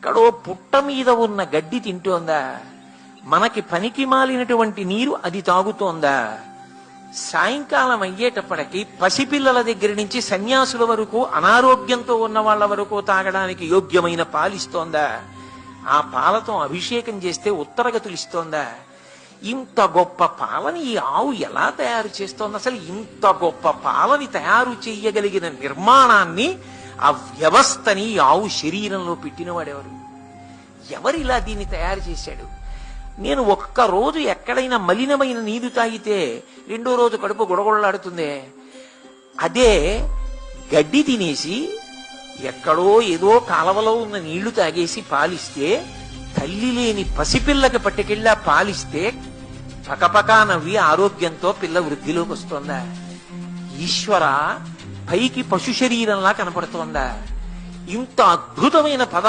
ఎక్కడో పుట్ట మీద ఉన్న గడ్డి తింటోందా? మనకి పనికి మాలినటువంటి నీరు అది తాగుతోందా? సాయంకాలం అయ్యేటప్పటికి పసిపిల్లల దగ్గర నుంచి సన్యాసుల వరకు, అనారోగ్యంతో ఉన్న వాళ్ళ వరకు తాగడానికి యోగ్యమైన పాలిస్తోందా? ఆ పాలతో అభిషేకం చేస్తే ఉత్తరగతులు ఇస్తోందా? ఇంత గొప్ప పాలని ఈ ఆవు ఎలా తయారు చేస్తోంది? అసలు ఇంత గొప్ప పాలని తయారు చెయ్యగలిగిన నిర్మాణాన్ని, ఆ వ్యవస్థని ఈ ఆవు శరీరంలో పెట్టినవాడెవరు? ఎవరిలా దీన్ని తయారు చేశాడు? నేను ఒక్కరోజు ఎక్కడైనా మలినమైన నీరు తాగితే రెండో రోజు కడుపు గుడగొడలాడుతుందే, అదే గడ్డి తినేసి ఎక్కడో ఏదో కాలవలో ఉన్న నీళ్లు తాగేసి పాలిస్తే, తల్లి లేని పసిపిల్లకి పట్టుకెళ్ళి పాలిస్తే పకపకా నవ్వి ఆరోగ్యంతో పిల్ల వృద్ధిలోకి వస్తోందా? ఈశ్వర, పైకి పశు శరీరంలా కనపడుతోందా? ఇంత అద్భుతమైన పదార్థం